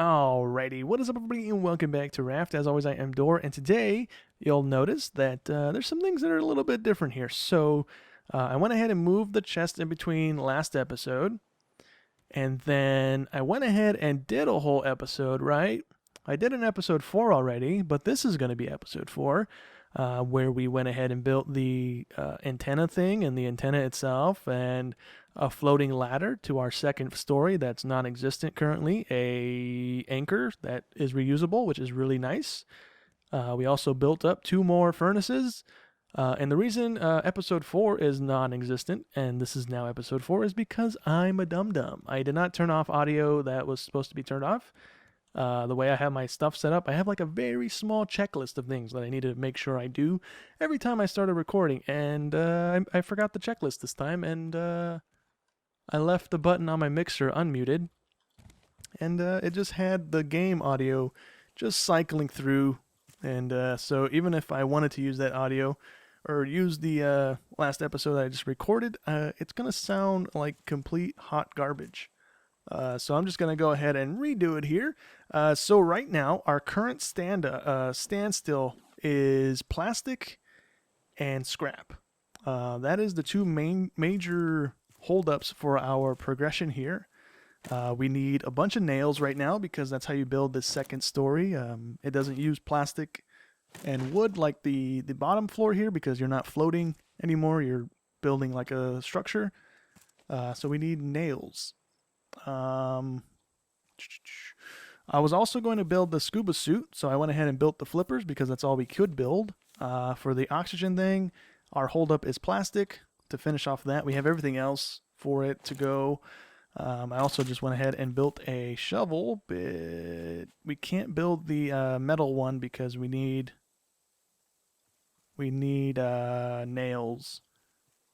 Alrighty, what is up everybody and welcome back to Raft. As always, I am Dor, and today you'll notice that there's some things that are a little bit different here. So I went ahead and moved the chest in between last episode, and then I went ahead and did a whole episode, right? I did an episode 4 already, but this is going to be episode 4, where we went ahead and built the antenna thing and the antenna itself, and a floating ladder to our second story that's non-existent currently, a anchor that is reusable, which is really nice. We also built up 2 more furnaces, and the reason episode 4 is non-existent and this is now episode 4 is because I'm a dum-dum. I did not turn off audio that was supposed to be turned off. The way I have my stuff set up, I have like a very small checklist of things that I need to make sure I do every time I started recording, and I forgot the checklist this time, and I left the button on my mixer unmuted, and it just had the game audio just cycling through, and so even if I wanted to use that audio or use the last episode that I just recorded, it's going to sound like complete hot garbage. So I'm just going to go ahead and redo it here. So right now, our current standstill is plastic and scrap. That is the 2 major holdups for our progression here. We need a bunch of nails right now because that's how you build this second story. It doesn't use plastic and wood like the bottom floor here because you're not floating anymore. You're building like a structure. So we need nails. I was also going to build the scuba suit, so I went ahead and built the flippers because that's all we could build. For the oxygen thing, our holdup is plastic. To finish off that, we have everything else for it to go. I also just went ahead and built a shovel, but we can't build the metal one because we need nails,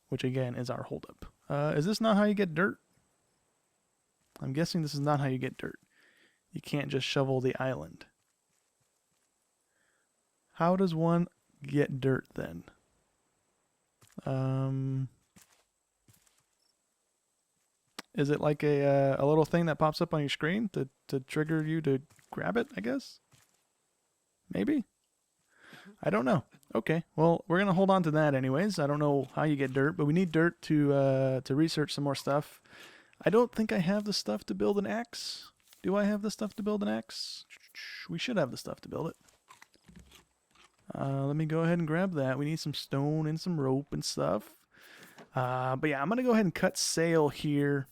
which again is our holdup. Is this not how you get dirt? I'm guessing this is not how you get dirt. You can't just shovel the island. How does one get dirt then? Is it like a little thing that pops up on your screen to trigger you to grab it, I guess? Maybe? I don't know. Okay, well, we're going to hold on to that anyways. I don't know how you get dirt, but we need dirt to research some more stuff. I don't think I have the stuff to build an axe. Do I have the stuff to build an axe? We should have the stuff to build it. Let me go ahead and grab that. We need some stone and some rope and stuff. But yeah, I'm going to go ahead and cut sail here.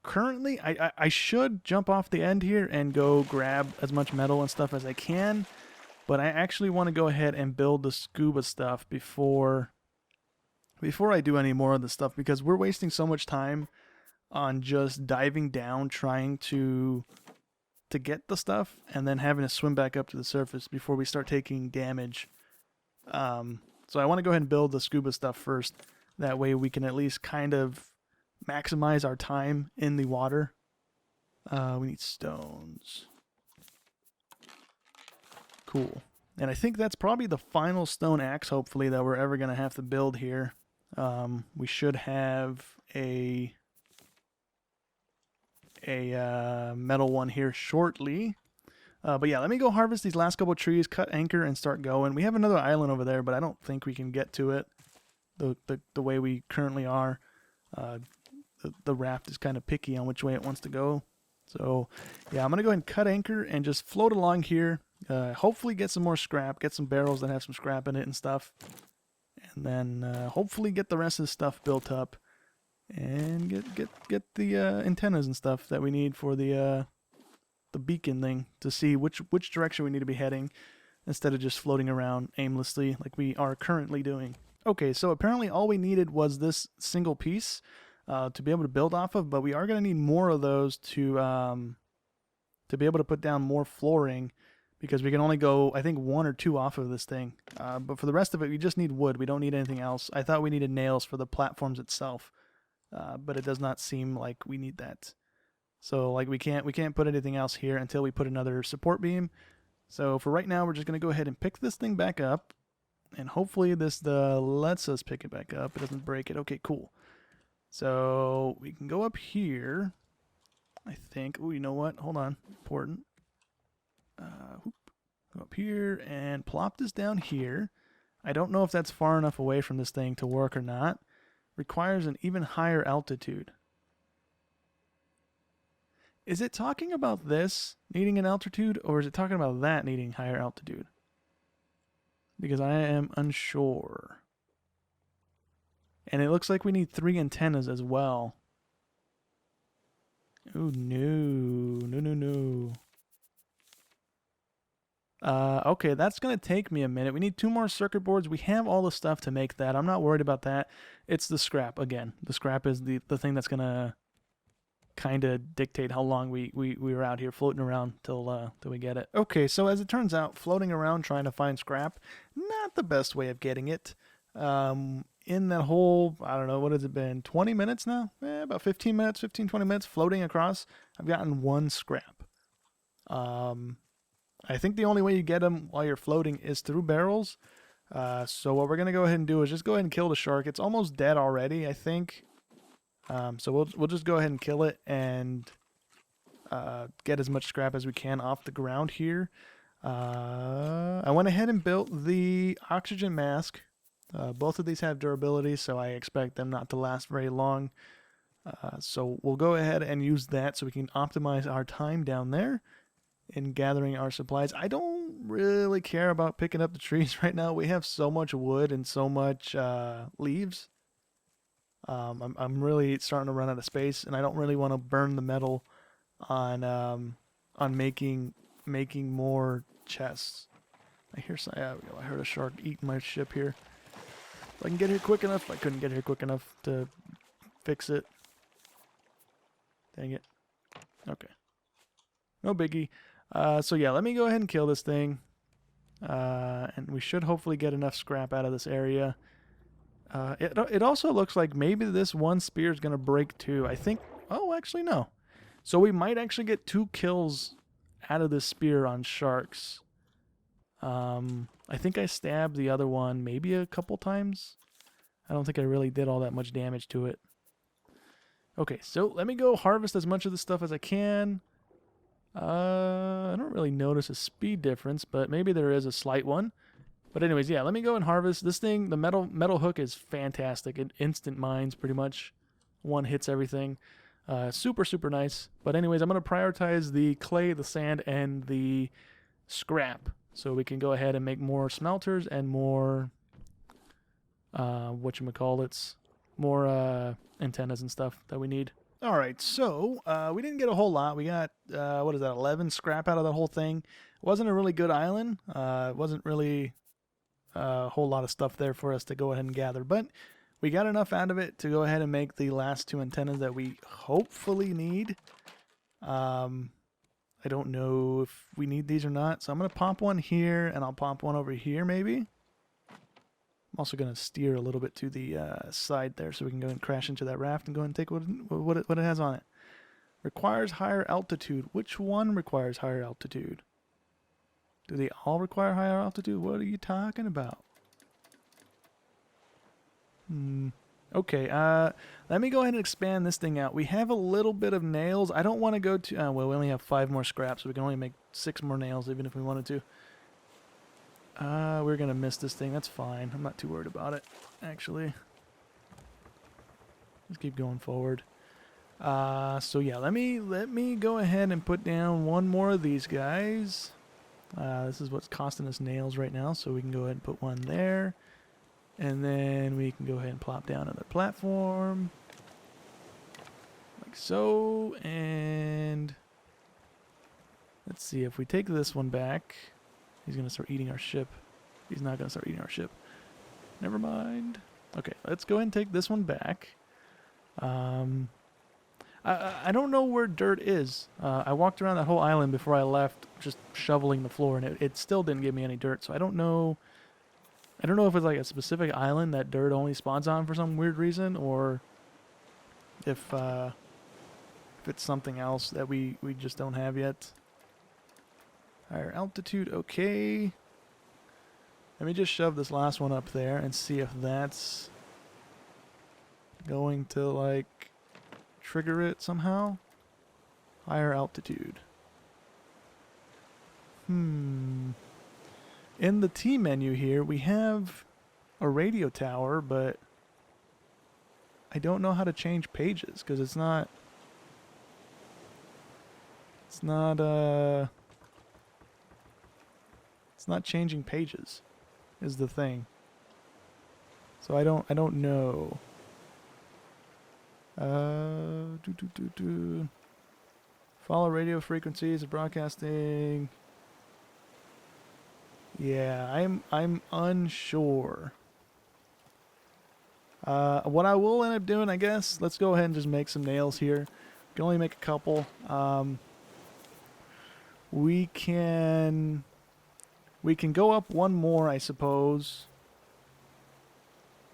Currently, I should jump off the end here and go grab as much metal and stuff as I can. But I actually want to go ahead and build the scuba stuff before I do any more of the stuff, because we're wasting so much time on just diving down trying to get the stuff and then having to swim back up to the surface before we start taking damage. So I want to go ahead and build the scuba stuff first. That way we can at least kind of maximize our time in the water. We need stones. Cool. And I think that's probably the final stone axe, hopefully, that we're ever going to have to build here. We should have a metal one here shortly. But yeah, let me go harvest these last couple of trees, cut anchor, and start going. We have another island over there, but I don't think we can get to it the way we currently are. The raft is kind of picky on which way it wants to go. So yeah, I'm going to go ahead and cut anchor and just float along here. Hopefully get some more scrap, get some barrels that have some scrap in it and stuff. And then hopefully get the rest of the stuff built up. And get the antennas and stuff that we need for the beacon thing to see which direction we need to be heading instead of just floating around aimlessly like we are currently doing. Okay, so apparently all we needed was this single piece to be able to build off of, but we are going to need more of those to be able to put down more flooring, because we can only go, I think, 1 or 2 off of this thing. But for the rest of it, we just need wood. We don't need anything else. I thought we needed nails for the platforms itself. But it does not seem like we need that. So like we can't put anything else here until we put another support beam. So for right now, we're just going to go ahead and pick this thing back up. And hopefully this lets us pick it back up. It doesn't break it. Okay, cool. So we can go up here. I think. Oh, you know what? Hold on. Important. Whoop. Go up here and plop this down here. I don't know if that's far enough away from this thing to work or not. Requires an even higher altitude. Is it talking about this needing an altitude, or is it talking about that needing higher altitude? Because I am unsure. And it looks like we need 3 antennas as well. Oh, no. No, no, no. Okay, that's going to take me a minute. We need 2 more circuit boards. We have all the stuff to make that. I'm not worried about that. It's the scrap, again. The scrap is the thing that's going to kind of dictate how long we were out here floating around till we get it. Okay, so as it turns out, floating around trying to find scrap, not the best way of getting it. In that whole, I don't know, what has it been, 20 minutes now? About 15 minutes, 15, 20 minutes floating across, I've gotten 1 scrap. I think the only way you get them while you're floating is through barrels. So what we're going to go ahead and do is just go ahead and kill the shark. It's almost dead already, I think. So we'll just go ahead and kill it and get as much scrap as we can off the ground here. I went ahead and built the oxygen mask. Both of these have durability, so I expect them not to last very long. So we'll go ahead and use that so we can optimize our time down there in gathering our supplies. I don't really care about picking up the trees right now. We have so much wood and so much leaves. I'm really starting to run out of space, and I don't really want to burn the metal on making more chests. I heard a shark eating my ship here. If I can get here quick enough. I couldn't get here quick enough to fix it. Dang it. Okay. No biggie. So yeah, let me go ahead and kill this thing. And we should hopefully get enough scrap out of this area. It also looks like maybe this one spear is going to break too. I think... Oh, actually, no. So we might actually get 2 kills out of this spear on sharks. I think I stabbed the other one maybe a couple times. I don't think I really did all that much damage to it. Okay, so let me go harvest as much of this stuff as I can. I don't really notice a speed difference, but maybe there is a slight one. But anyways, yeah, let me go and harvest this thing. The metal hook is fantastic. It instant mines pretty much. One hits everything. Super, super nice. But anyways, I'm going to prioritize the clay, the sand, and the scrap. So we can go ahead and make more smelters and more, whatchamacallits, more antennas and stuff that we need. All right, so we didn't get a whole lot. We got, 11 scrap out of that whole thing. It wasn't a really good island. It wasn't really a whole lot of stuff there for us to go ahead and gather. But we got enough out of it to go ahead and make the last 2 antennas that we hopefully need. I don't know if we need these or not. So I'm going to pop one here, and I'll pop one over here maybe. I'm also going to steer a little bit to the side there so we can go and crash into that raft and go and take what it has on it. Requires higher altitude. Which one requires higher altitude? Do they all require higher altitude? What are you talking about? Okay, let me go ahead and expand this thing out. We have a little bit of nails. I don't want to go to... well, we only have 5 more scraps, so we can only make 6 more nails even if we wanted to. We're going to miss this thing. That's fine. I'm not too worried about it, actually. Let's keep going forward. So yeah, let me go ahead and put down 1 more of these guys. This is what's costing us nails right now, so we can go ahead and put 1 there. And then we can go ahead and plop down another platform. Like so. And let's see, if we take this one back, he's going to start eating our ship. He's not going to start eating our ship. Never mind. Okay, let's go ahead and take this one back. I don't know where dirt is. I walked around that whole island before I left, just shoveling the floor, and it still didn't give me any dirt. So I don't know. I don't know if it's like a specific island that dirt only spawns on for some weird reason, or if it's something else that we just don't have yet. Higher altitude, okay. Let me just shove this last one up there and see if that's going to like trigger it somehow. Higher altitude. In the T menu here, we have a radio tower, but I don't know how to change pages because it's not changing pages is the thing. So I don't know. Follow radio frequencies of broadcasting. Yeah, I'm unsure. What I will end up doing, I guess, let's go ahead and just make some nails here. We can only make a couple. We can go up one more, I suppose.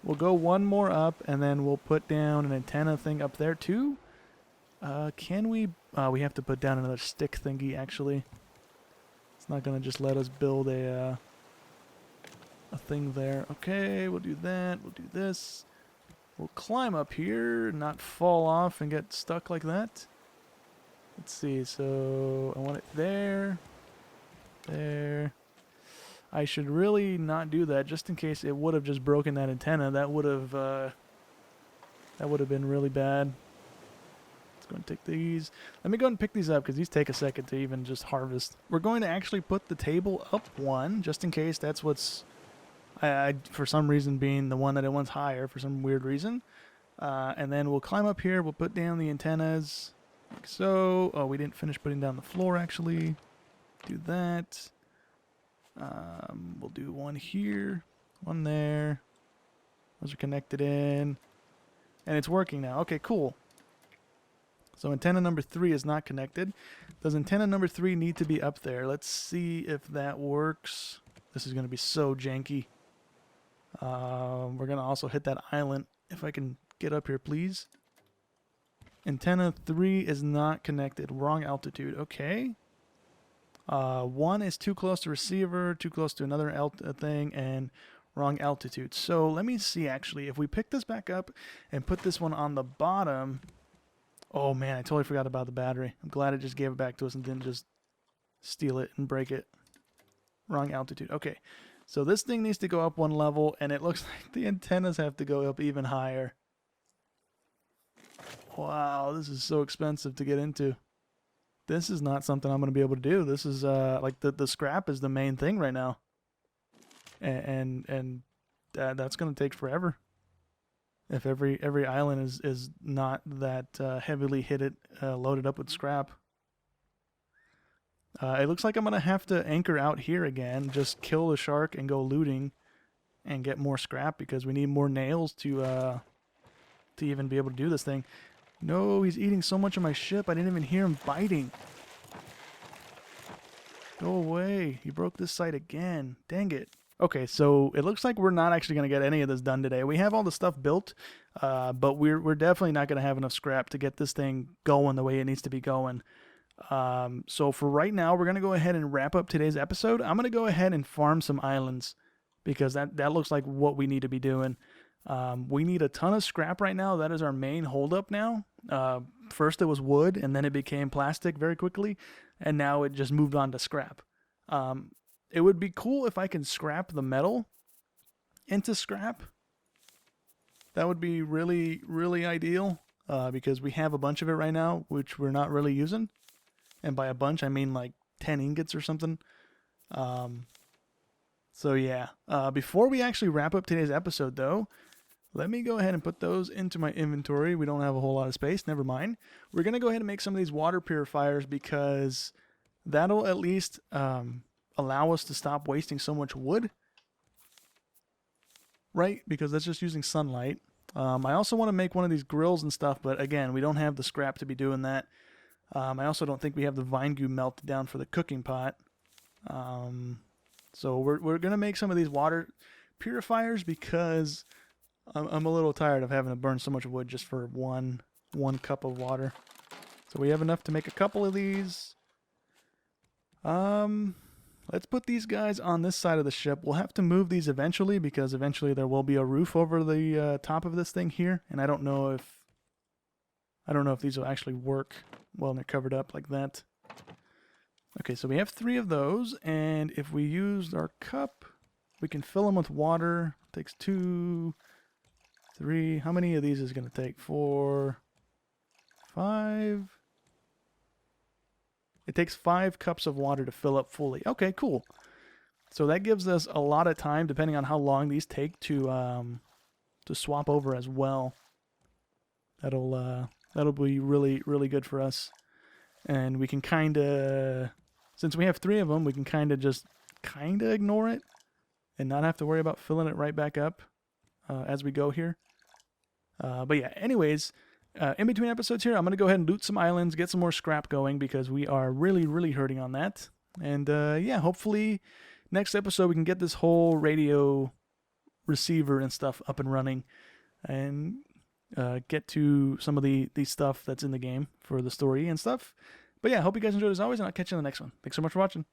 We'll go one more up, and then we'll put down an antenna thing up there too. Can we? We have to put down another stick thingy. Actually, it's not gonna just let us build a thing there. Okay, we'll do that. We'll do this. We'll climb up here, not fall off and get stuck like that. Let's see. So I want it there, there. I should really not do that, just in case it would have just broken that antenna. That would have been really bad. Let's go and take these. Let me go and pick these up because these take a second to even just harvest. We're going to actually put the table up one, just in case that's what's, I for some reason being the one that it wants higher for some weird reason. And then we'll climb up here. We'll put down the antennas like so. Oh, we didn't finish putting down the floor actually. Do that. We'll do one here, one there. Those are connected in. And it's working now. Okay, cool. So antenna number 3 is not connected. Does antenna number 3 need to be up there? Let's see if that works. This is going to be so janky. We're going to also hit that island. If I can get up here, please. Antenna 3 is not connected. Wrong altitude. Okay. 1 is too close to receiver, too close to another thing, and wrong altitude. So let me see, actually. If we pick this back up and put this one on the bottom... Oh, man, I totally forgot about the battery. I'm glad it just gave it back to us and didn't just steal it and break it. Wrong altitude. Okay, so this thing needs to go up one level, and it looks like the antennas have to go up even higher. Wow, this is so expensive to get into. This is not something I'm going to be able to do. This is like the scrap is the main thing right now, and that's going to take forever. If every island is not that heavily loaded up with scrap. It looks like I'm going to have to anchor out here again, just kill the shark and go looting and get more scrap because we need more nails to even be able to do this thing. No, he's eating so much of my ship, I didn't even hear him biting. Go away. He broke this site again. Dang it. Okay, so it looks like we're not actually going to get any of this done today. We have all the stuff built, but we're definitely not going to have enough scrap to get this thing going the way it needs to be going. So for right now, we're going to go ahead and wrap up today's episode. I'm going to go ahead and farm some islands because that looks like what we need to be doing. We need a ton of scrap right now. That is our main holdup now. First it was wood, and then it became plastic very quickly, and now it just moved on to scrap. It would be cool if I can scrap the metal into scrap. That would be really, really ideal, because we have a bunch of it right now, which we're not really using. And by a bunch, I mean like 10 ingots or something. So yeah, before we actually wrap up today's episode though, let me go ahead and put those into my inventory. We don't have a whole lot of space, never mind. We're going to go ahead and make some of these water purifiers because that'll at least allow us to stop wasting so much wood. Right? Because that's just using sunlight. I also want to make one of these grills and stuff, but again, we don't have the scrap to be doing that. I also don't think we have the vine goo melted down for the cooking pot. So we're going to make some of these water purifiers because I'm a little tired of having to burn so much wood just for one cup of water. So we have enough to make a couple of these. Let's put these guys on this side of the ship. We'll have to move these eventually because eventually there will be a roof over the top of this thing here. And I don't know I don't know if these will actually work well when they're covered up like that. Okay, so we have 3 of those, and if we used our cup, we can fill them with water. It takes 2, 3. How many of these is it going to take? 4, 5. It takes 5 cups of water to fill up fully. Okay, cool. So that gives us a lot of time, depending on how long these take to swap over as well. That'll be really, really good for us. And we can kind of, since we have 3 of them, we can kind of just ignore it and not have to worry about filling it right back up as we go here. But yeah, anyways, in between episodes here, I'm going to go ahead and loot some islands, get some more scrap going, because we are really, really hurting on that. And yeah, hopefully next episode we can get this whole radio receiver and stuff up and running and get to some of the stuff that's in the game for the story and stuff. But yeah, I hope you guys enjoyed as always, and I'll catch you in the next one. Thanks so much for watching.